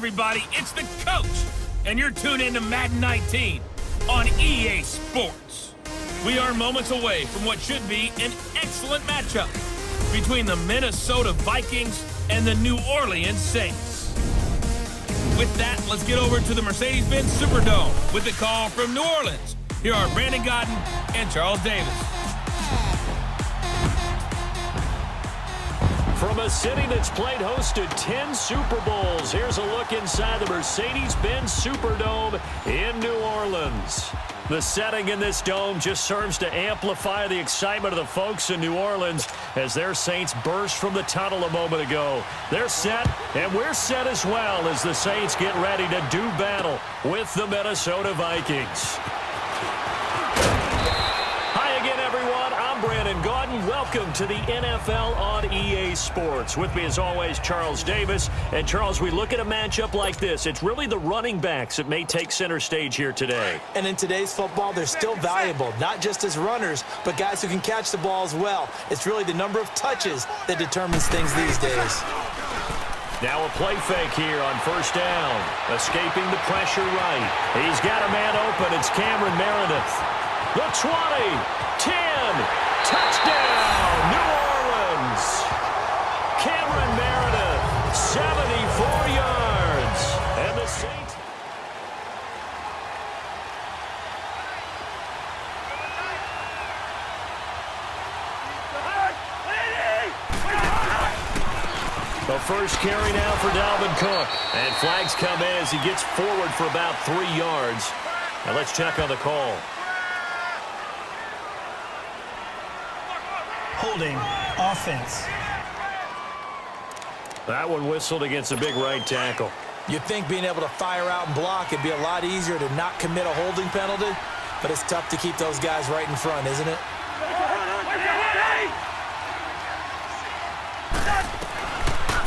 everybody, it's the coach, and you're tuned into Madden 19 on EA Sports. We are moments away from what should be an excellent matchup between the Minnesota Vikings and the New Orleans Saints. With that, let's get over to the Mercedes-Benz Superdome with the call from New Orleans. Here are Brandon Godden and Charles Davis. From a city that's played host to 10 Super Bowls, here's a look inside the Mercedes-Benz Superdome in New Orleans. The setting in this dome just serves to amplify the excitement of the folks in New Orleans as their Saints burst from the tunnel a moment ago. They're set, and we're set as well as the Saints get ready to do battle with the Minnesota Vikings. Brandon Godden, welcome to the NFL on EA Sports. With me as always, Charles Davis. And Charles, we look at a matchup like this. It's really the running backs that may take center stage here today. And in today's football, they're still valuable, not just as runners, but guys who can catch the ball as well. It's really the number of touches that determines things these days. Now a play fake here on first down. Escaping the pressure right. He's got a man open. It's Cameron Meredith. The 20, 10. Touchdown, New Orleans! Cameron Meredith, 74 yards. And the Saints... The first carry now for Dalvin Cook. And flags come in as he gets forward for about 3 yards. Now let's check on the call. Holding offense. That one whistled against a big right tackle. You'd think being able to fire out and block, it'd be a lot easier to not commit a holding penalty, but it's tough to keep those guys right in front, isn't it?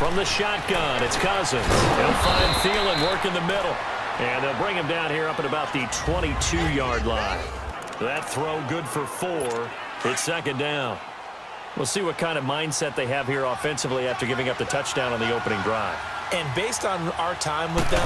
From the shotgun, it's Cousins. He'll find Thielen work in the middle. And they'll bring him down here up at about the 22-yard line. That throw good for 4. It's second down. We'll see what kind of mindset they have here offensively after giving up the touchdown on the opening drive. And based on our time with them,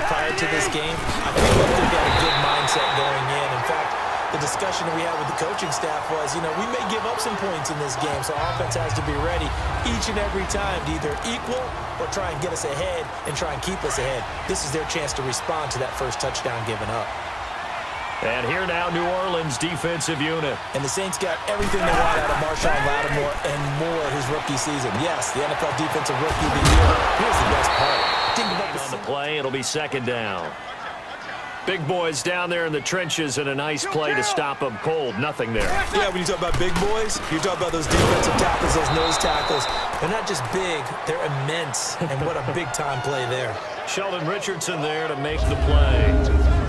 prior to this game, I feel like they've got a good mindset going in. In fact, the discussion that we had with the coaching staff was, we may give up some points in this game, so offense has to be ready each and every time to either equal or try and get us ahead and try and keep us ahead. This is their chance to respond to that first touchdown given up. And here now, New Orleans defensive unit. And the Saints got everything they want out of Marshawn Lattimore and more his rookie season. Yes, the NFL Defensive Rookie of the Year. Here's the best part. On the play, it'll be second down. Big boys down there in the trenches and a nice play to stop them cold. Nothing there. Yeah, when you talk about big boys, you're talking about those defensive tackles, those nose tackles. They're not just big, they're immense. And what a big-time play there. Sheldon Richardson there to make the play.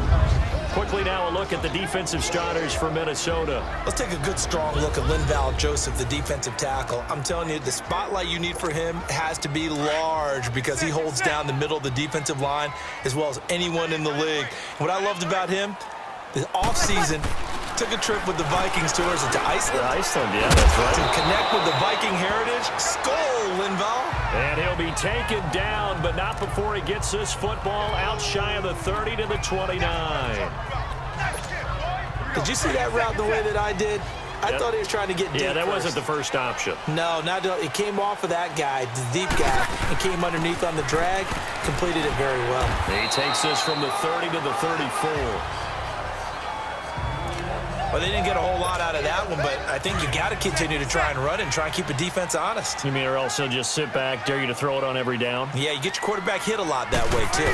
Quickly now a look at the defensive starters for Minnesota. Let's take a good, strong look at Linval Joseph, the defensive tackle. I'm telling you, the spotlight you need for him has to be large because he holds down the middle of the defensive line as well as anyone in the league. What I loved about him, the offseason, took a trip with the Vikings tours to Iceland. Iceland, yeah, that's right. To connect with the Viking heritage. Skol, Linval. And he'll be taken down, but not before he gets this football out shy of the 30 to the 29. Did you see that route the way that I did? I thought he was trying to get deep. Yeah, that first. wasn't the first option. No, it came off of that guy, the deep guy, and came underneath on the drag, completed it very well. He takes this from the 30 to the 34. Well, they didn't get a whole lot out of that one, but I think you got to continue to try and run and try and keep the defense honest. You mean or also just sit back, dare you to throw it on every down? Yeah, you get your quarterback hit a lot that way, too.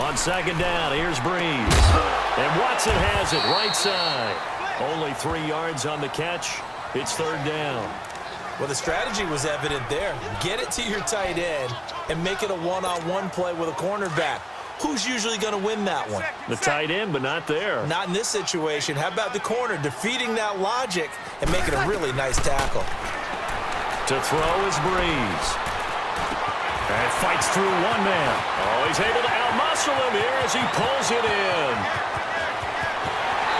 On second down, here's Breeze. And Watson has it right side. Only 3 yards on the catch. It's third down. Well, the strategy was evident there. Get it to your tight end and make it a one-on-one play with a cornerback. Who's usually going to win that one? The tight end, but not there. Not in this situation. How about the corner defeating that logic and making a really nice tackle? To throw is Breeze. And fights through one man. Oh, he's able to outmuscle him here as he pulls it in.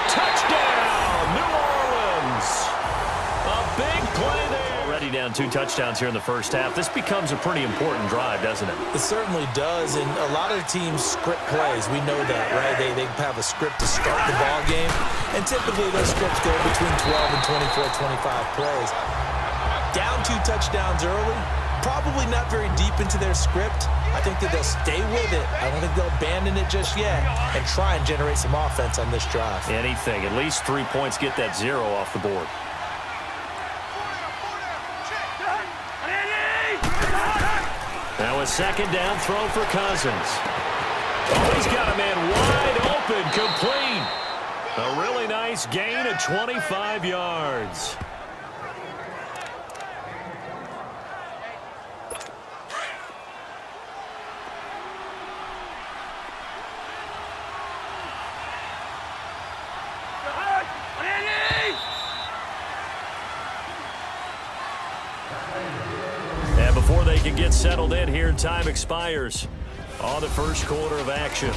Touchdown, New Orleans. A big play there. already down 2 touchdowns here in the first half. This becomes a pretty important drive, doesn't it? It certainly does, and a lot of the teams script plays. We know that, right? They have a script to start the ball game, and typically those scripts go between 12 and 24, 25 plays. Down 2 touchdowns early, probably not very deep into their script. I think that they'll stay with it. I don't think they'll abandon it just yet and try and generate some offense on this drive. Anything. At least 3 points, get that 0 off the board. Now a second down throw for Cousins. Oh, he's got a man wide open, complete. A really nice gain of 25 yards. And before they can get settled in here, time expires on the first quarter of action.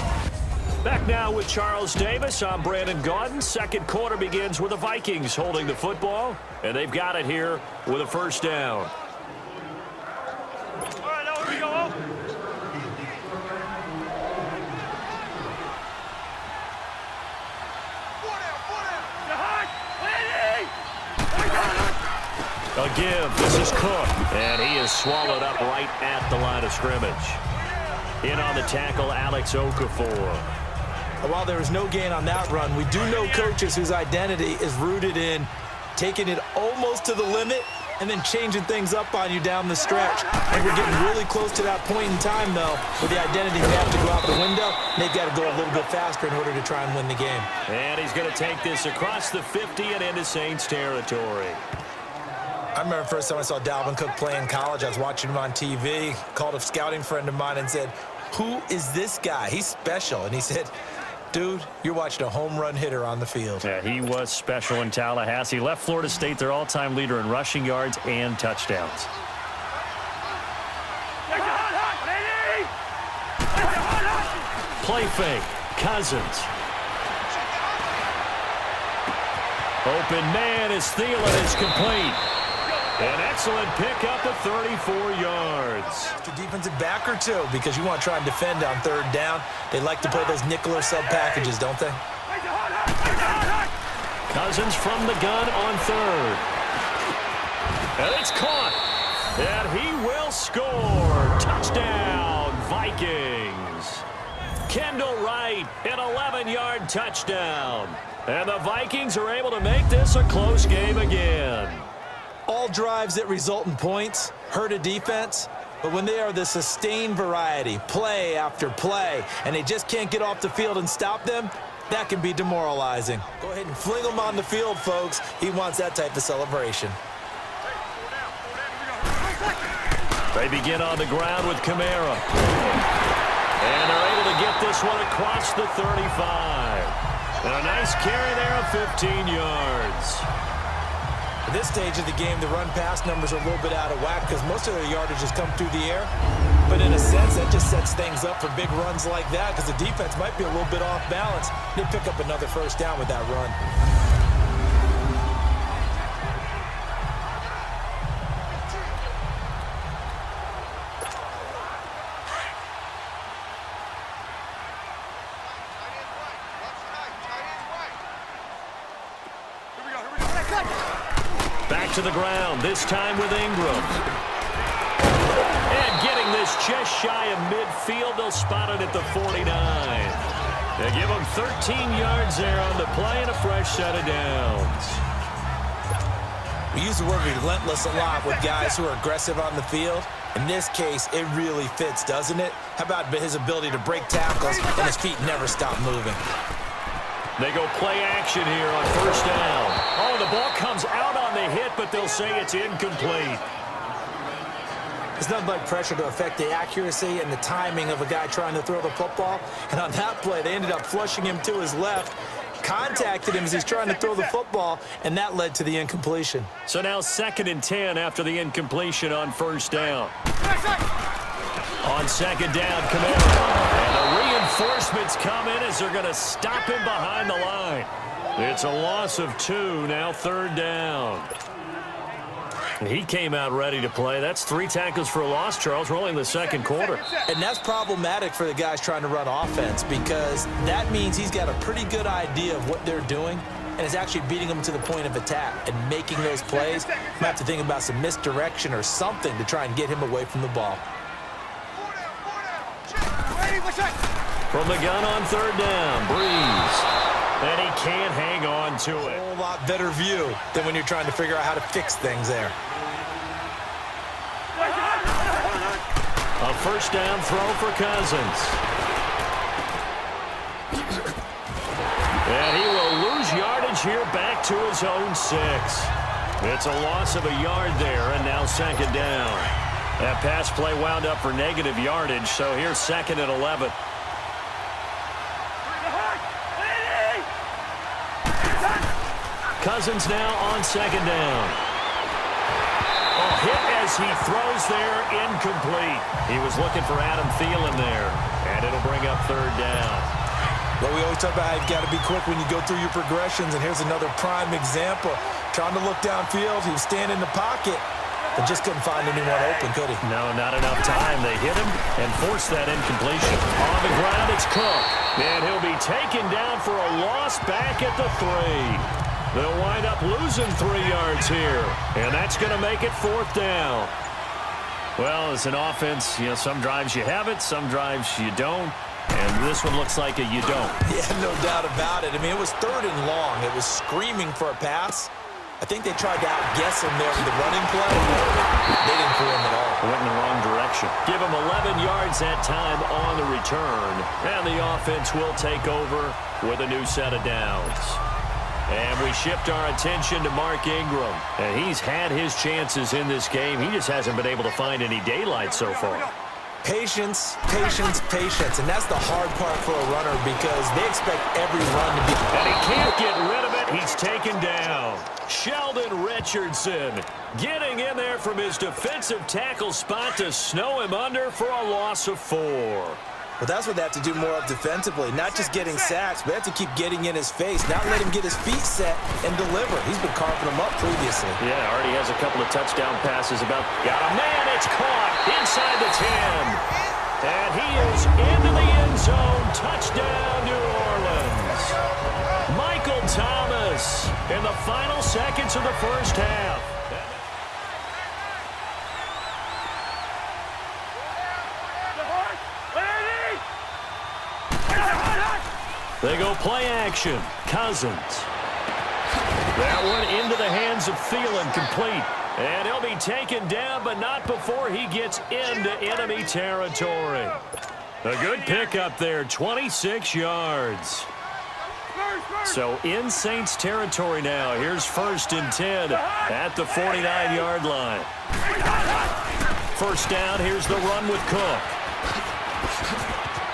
Back now with Charles Davis. I'm Brandon Gaudin. Second quarter begins with the Vikings holding the football, and they've got it here with a first down. All right, now here we go. A give. This is Cook. And he is swallowed up right at the line of scrimmage. In on the tackle, Alex Okafor. While there was no gain on that run, we do know coaches whose identity is rooted in taking it almost to the limit and then changing things up on you down the stretch. And we're getting really close to that point in time, though, where the identity may have to go out the window. They've got to go a little bit faster in order to try and win the game. And he's going to take this across the 50 and into Saints territory. I remember the first time I saw Dalvin Cook play in college. I was watching him on TV, called a scouting friend of mine and said, "Who is this guy? He's special." And he said, "Dude, you're watching a home run hitter on the field." Yeah, he was special in Tallahassee. Left Florida State their all-time leader in rushing yards and touchdowns. Play fake. Cousins. Open man is Thielen is complete. An excellent pickup of 34 yards. A defensive back or two, because you want to try and defend on third down. They like to play those nickel or sub packages, don't they? Cousins from the gun on third. And it's caught. And he will score. Touchdown, Vikings. Kendall Wright, an 11-yard touchdown. And the Vikings are able to make this a close game again. All drives that result in points hurt a defense, but when they are the sustained variety, play after play, and they just can't get off the field and stop them, that can be demoralizing. Go ahead and fling them on the field, folks. He wants that type of celebration. They begin on the ground with Kamara. And they're able to get this one across the 35. And a nice carry there of 15 yards. At this stage of the game, the run-pass numbers are a little bit out of whack because most of their yardage has come through the air. But in a sense, that just sets things up for big runs like that because the defense might be a little bit off balance. They pick up another first down with that run. Back to the ground, this time with Ingram. And getting this just shy of midfield, they'll spot it at the 49. They give him 13 yards there on the play and a fresh set of downs. We use the word relentless a lot with guys who are aggressive on the field. In this case, it really fits, doesn't it? How about his ability to break tackles and his feet never stop moving? They go play action here on first down. Oh, the ball comes out on the hit, but they'll say it's incomplete. It's nothing like pressure to affect the accuracy and the timing of a guy trying to throw the football. And on that play, they ended up flushing him to his left, contacted him as he's trying to throw the football, and that led to the incompletion. So now 2nd and 10 after the incompletion on first down. On second down, Kamara. And the reinforcements come in as they're going to stop him behind the line. It's a loss of 2, now 3rd down. He came out ready to play. That's 3 tackles for a loss, Charles. We're only in the second quarter. And that's problematic for the guys trying to run offense because that means he's got a pretty good idea of what they're doing and is actually beating them to the point of attack and making those plays. Might have to think about some misdirection or something to try and get him away from the ball. From the gun on third down, Breeze. And he can't hang on to it. A whole lot better view than when you're trying to figure out how to fix things there. A first down throw for Cousins. And he will lose yardage here back to his own 6. It's a loss of a yard there, and now second down. That pass play wound up for negative yardage, so here's second and 11. Cousins now on second down. Oh, hit as he throws there, incomplete. He was looking for Adam Thielen there, and it'll bring up third down. Well, we always talk about how you've got to be quick when you go through your progressions, and here's another prime example. Trying to look downfield, he was standing in the pocket, but just couldn't find anyone open, could he? No, not enough time. They hit him and forced that incompletion. On the ground, it's Cook, and he'll be taken down for a loss back at the 3. They'll wind up losing 3 yards here, and that's going to make it fourth down. Well, as an offense, you know, some drives you have it, some drives you don't, and this one looks like a you don't. Yeah, no doubt about it. I mean, it was third and long. It was screaming for a pass. I think they tried to outguess him there with the running play. They didn't fool him at all. Went in the wrong direction. Give him 11 yards that time on the return, and the offense will take over with a new set of downs. And we shift our attention to Mark Ingram. And he's had his chances in this game. He just hasn't been able to find any daylight so far. Patience, patience, patience. And that's the hard part for a runner because they expect every run to be... And he can't get rid of it. He's taken down. Sheldon Richardson getting in there from his defensive tackle spot to snow him under for a loss of 4. But that's what they have to do more of defensively, not just getting sacks, but they have to keep getting in his face, not let him get his feet set and deliver. He's been carving them up previously. Yeah, already has a couple of touchdown passes about. Got a man, it's caught inside the 10. And he is into the end zone. Touchdown, New Orleans. Michael Thomas in the final seconds of the first half. They go play action. Cousins. That one into the hands of Thielen, complete. And he'll be taken down, but not before he gets into enemy territory. A good pickup there, 26 yards. So in Saints territory now. Here's first and 10 at the 49-yard line. First down, here's the run with Cook.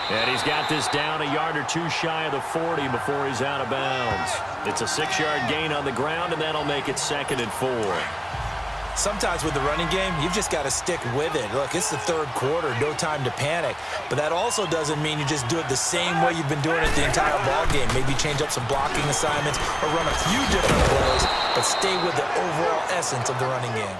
And he's got this down a yard or 2 shy of the 40 before he's out of bounds. It's a 6-yard gain on the ground, and that'll make it second and 4. Sometimes with the running game, you've just got to stick with it. Look, it's the third quarter, no time to panic. But that also doesn't mean you just do it the same way you've been doing it the entire ball game. Maybe change up some blocking assignments or run a few different plays, but stay with the overall essence of the running game.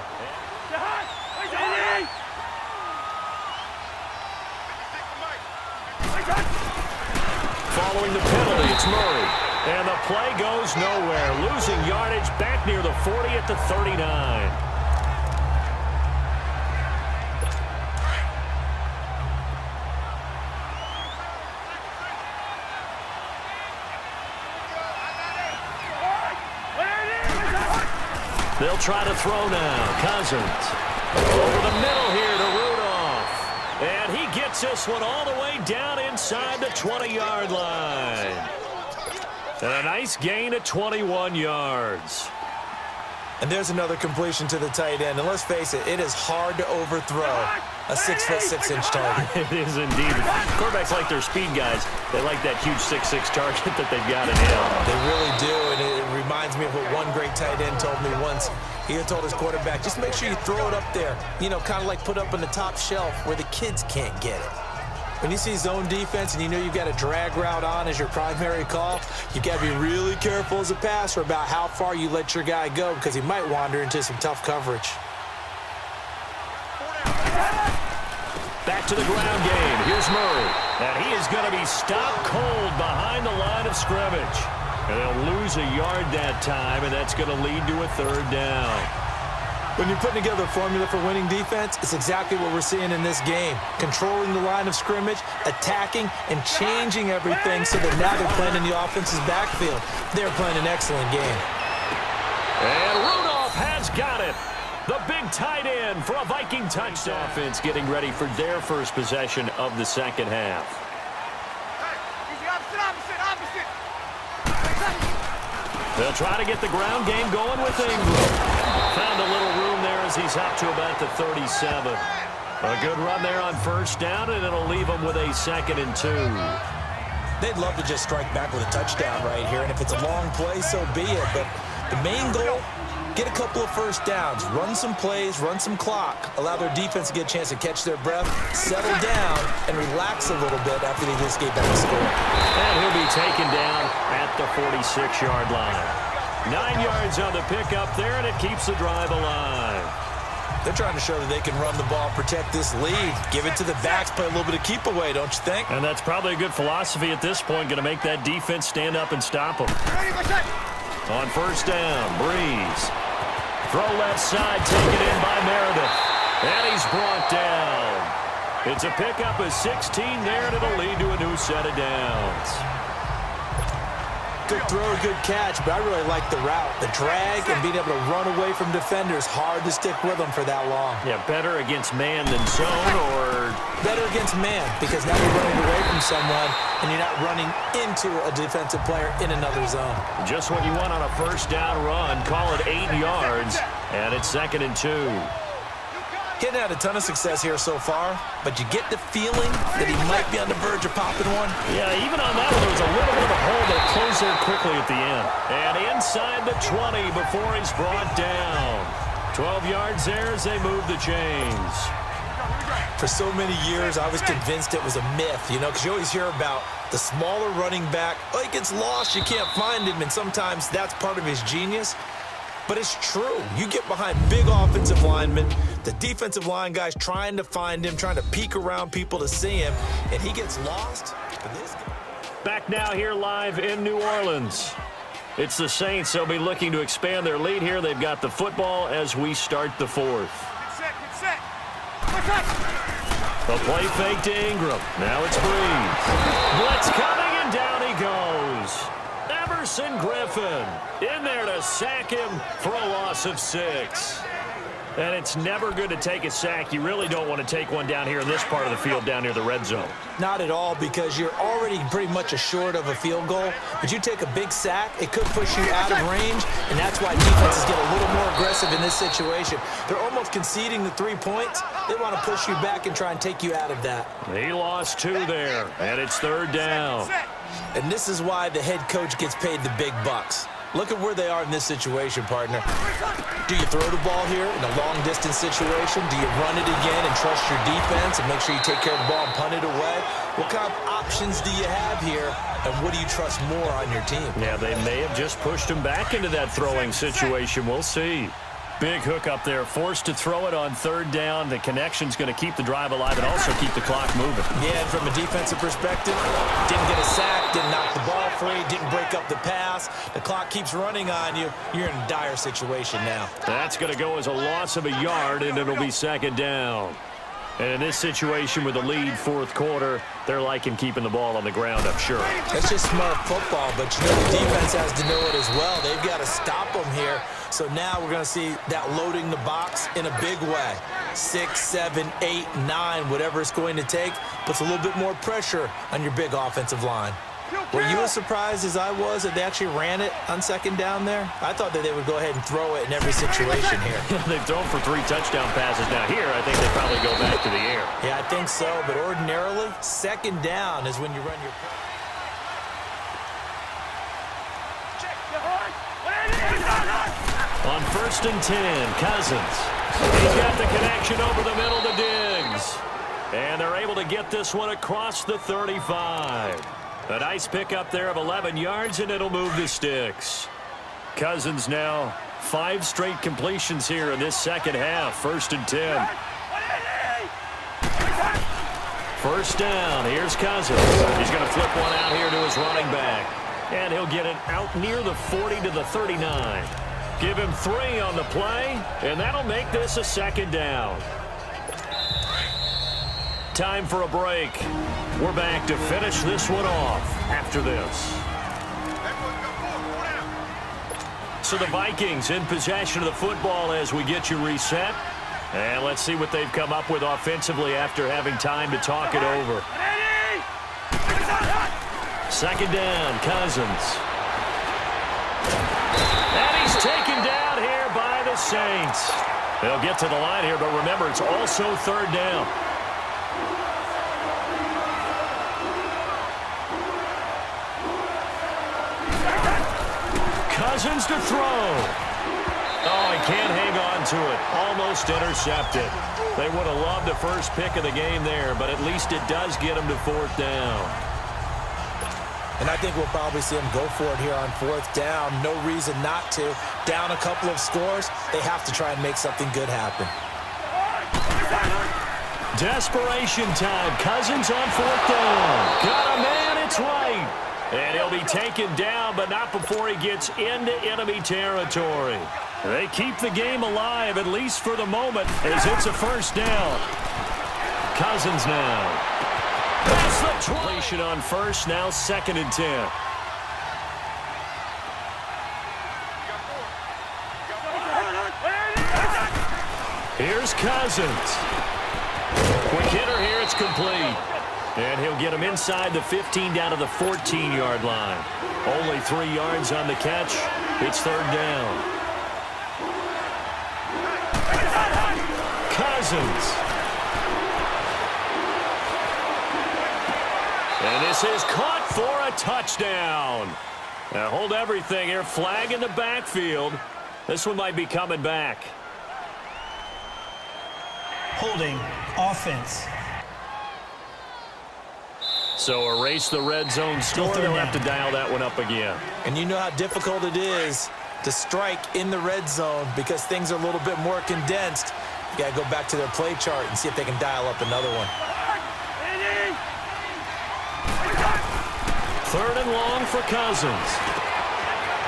Following the penalty, it's Murray. And the play goes nowhere. Losing yardage back near the 40 at the 39. They'll try to throw now. Cousins. Over the middle here to Rudolph. And he gets this one all the way down inside the 20-yard line. And a nice gain at 21 yards. And there's another completion to the tight end. And let's face it, it is hard to overthrow a 6'6" target. It is indeed. Quarterbacks like their speed guys. They like that huge 6'6" target that they've got in him. They really do, and it reminds me of what one great tight end told me once. He had told his quarterback, just make sure you throw it up there. You know, kind of like put up on the top shelf where the kids can't get it. When you see zone defense and you know you've got a drag route on as your primary call, you've got to be really careful as a passer about how far you let your guy go because he might wander into some tough coverage. to the ground game. Here's Murray. And he is going to be stopped cold behind the line of scrimmage. And they'll lose a yard that time, and that's going to lead to a third down. When you're putting together a formula for winning defense, it's exactly what we're seeing in this game. Controlling the line of scrimmage, attacking, and changing everything so that now they're playing in the offense's backfield. They're playing an excellent game. And Rudolph has got it. The big tight end for a Viking touchdown. Offense getting ready for their first possession of the second half. They'll try to get the ground game going with Ingram. Found a little room there as he's out to about the 37. A good run there on first down, and it'll leave him with a 2nd and 2. They'd love to just strike back with a touchdown right here, and if it's a long play, so be it. But the main goal, get a couple of first downs, run some plays, run some clock, allow their defense to get a chance to catch their breath, settle down, and relax a little bit after they just get back to score. And he'll be taken down at the 46-yard line. 9 yards on the pickup there, and it keeps the drive alive. They're trying to show that they can run the ball, protect this lead, give it to the backs, play a little bit of keep away, don't you think? And that's probably a good philosophy at this point, going to make that defense stand up and stop them. On first down, Breeze. Throw left side, taken in by Meredith. And he's brought down. It's a pickup of 16 there, and it'll lead to a new set of downs. Good throw, good catch, but I really like the route. The drag and being able to run away from defenders, hard to stick with them for that long. Yeah, better against man than zone, or? Better against man, because now you're running away from someone, and you're not running into a defensive player in another zone. Just what you want on a first down run. Call it 8 yards, and it's 2nd and 2. Getting had a ton of success here so far, but you get the feeling that he might be on the verge of popping one. Yeah, even on that one, there was a little bit of a hole that closed there quickly at the end. And inside the 20 before he's brought down. 12 yards there as they move the chains. For so many years, I was convinced it was a myth, you know, because you always hear about the smaller running back. Oh, he gets lost, you can't find him, and sometimes that's part of his genius. But it's true. You get behind big offensive linemen, the defensive line guys trying to find him, trying to peek around people to see him, and he gets lost. Back now here live in New Orleans. It's the Saints. They'll be looking to expand their lead here. They've got the football as we start the fourth. The play fake to Ingram. Now it's Breeze. Blitz coming, and down he goes. Everson Griffin in there to sack him for a loss of 6. And it's never good to take a sack. You really don't want to take one down here in this part of the field down near the red zone. Not at all, because you're already pretty much assured of a field goal. But you take a big sack, it could push you out of range, and that's why defenses get a little more aggressive in this situation. They're almost conceding the 3 points. They want to push you back and try and take you out of that. He lost 2 there, and it's 3rd down. And this is why the head coach gets paid the big bucks. Look at where they are in this situation, partner. Do you throw the ball here in a long-distance situation? Do you run it again and trust your defense and make sure you take care of the ball and punt it away? What kind of options do you have here, and what do you trust more on your team? Yeah, they may have just pushed him back into that throwing situation. We'll see. Big hook up there, forced to throw it on 3rd down. The connection's going to keep the drive alive and also keep the clock moving. Yeah, and from a defensive perspective, didn't get a sack, didn't knock the ball free, didn't break up the pass. The clock keeps running on you. You're in a dire situation now. That's going to go as a loss of a yard, and it'll be 2nd down. And in this situation with the lead 4th quarter, they're liking keeping the ball on the ground, I'm sure. That's just smart football, but you know the defense has to know it as well. They've got to stop them here. So now we're going to see that loading the box in a big way. 6, 7, 8, 9, whatever it's going to take, puts a little bit more pressure on your big offensive line. Were you as surprised as I was that they actually ran it on 2nd down there? I thought that they would go ahead and throw it in every situation here. They've thrown for 3 touchdown passes. Now here, I think they probably go back to the air. Yeah, I think so, but ordinarily, 2nd down is when you run your play. On 1st and 10, Cousins. He's got the connection over the middle to Diggs. And they're able to get this one across the 35. A nice pickup there of 11 yards, and it'll move the sticks. Cousins now 5 straight completions here in this second half. 1st and 10. First down. Here's Cousins. He's going to flip one out here to his running back. And he'll get it out near the 40 to the 39. Give him 3 on the play, and that'll make this a second down. Time for a break. We're back to finish this one off after this. So the Vikings in possession of the football as we get you reset. And let's see what they've come up with offensively after having time to talk it over. Second down, Cousins. And he's taken down here by the Saints. They'll get to the line here, but remember, it's also third down. Cousins to throw. Oh, he can't hang on to it. Almost intercepted. They would have loved the first pick of the game there, but at least it does get them to fourth down. And I think we'll probably see them go for it here on fourth down. No reason not to. Down a couple of scores, they have to try and make something good happen. Desperation time. Cousins on fourth down. Got a man, it's right. And he'll be taken down, but not before he gets into enemy territory. They keep the game alive, at least for the moment, as it's a first down. Cousins now. That's the completion on first, now 2nd and 10. Here's Cousins. Quick hitter here, it's complete. And he'll get him inside the 15 down to the 14-yard line. Only 3 yards on the catch. It's third down. Cousins. And this is caught for a touchdown. Now hold everything here. Flag in the backfield. This one might be coming back. Holding offense. So erase the red zone score. They'll have to dial that one up again. And you know how difficult it is to strike in the red zone because things are a little bit more condensed. You got to go back to their play chart and see if they can dial up another one. Third and long for Cousins.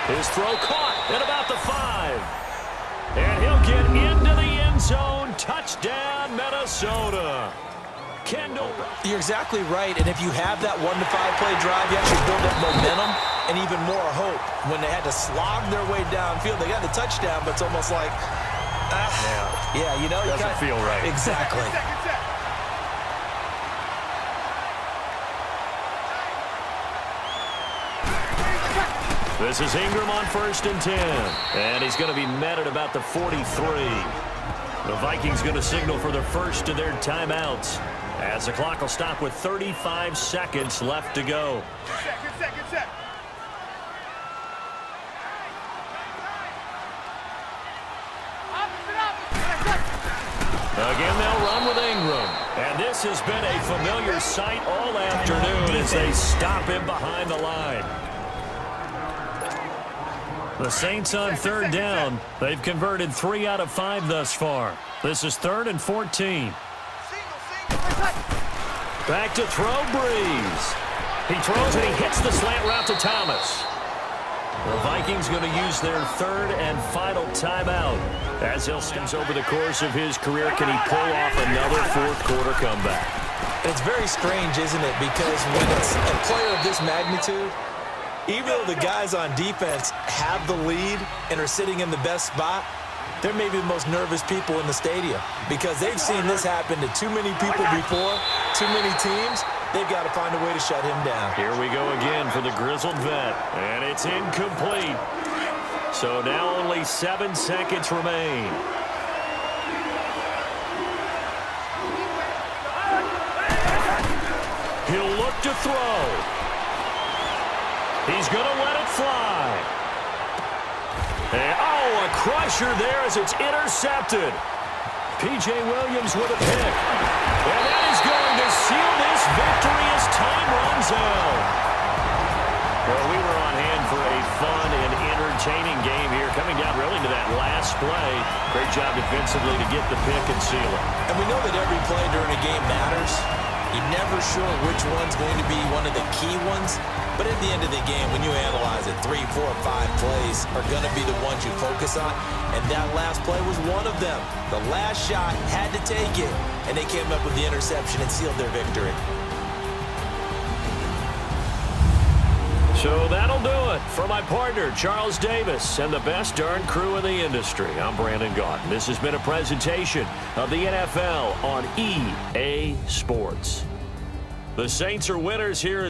His throw caught at about the 5. And he'll get into the end zone. Touchdown, Minnesota. Kendall. You're exactly right, and if you have that 1-to-5 play drive, you actually build up momentum and even more hope. When they had to slog their way downfield, they got the touchdown, but it's almost like, yeah, you know, doesn't feel right. Exactly. This is Ingram on 1st and 10, and he's going to be met at about the 43. The Vikings going to signal for the first of their timeouts, as the clock will stop with 35 seconds left to go. Again, they'll run with Ingram. And this has been a familiar sight all afternoon as they stop him behind the line. The Saints on third down. They've converted 3 out of 5 thus far. This is 3rd and 14. Back to throw, Breeze. He throws and he hits the slant route to Thomas. The Vikings going to use their 3rd and final timeout. As he'll stems over the course of his career, can he pull off another 4th quarter comeback? It's very strange, isn't it? Because when it's a player of this magnitude, even though the guys on defense have the lead and are sitting in the best spot, they're maybe the most nervous people in the stadium because they've seen this happen to too many people before, too many teams. They've got to find a way to shut him down. Here we go again for the grizzled vet, and it's incomplete. So now only 7 seconds remain. He'll look to throw. He's going to let it fly. And, a crusher there as it's intercepted. P.J. Williams with a pick. And that is going to seal this victory as time runs out. Well, we were on hand for a fun and entertaining game here, coming down really to that last play. Great job defensively to get the pick and seal it. And we know that every play during a game matters. You're never sure which one's going to be one of the key ones. But at the end of the game, when you analyze it, 3, 4, 5 plays are going to be the ones you focus on. And that last play was one of them. The last shot had to take it, and they came up with the interception and sealed their victory. So that'll do it for my partner, Charles Davis, and the best darn crew in the industry. I'm Brandon Gaudin. This has been a presentation of the NFL on EA Sports. The Saints are winners here.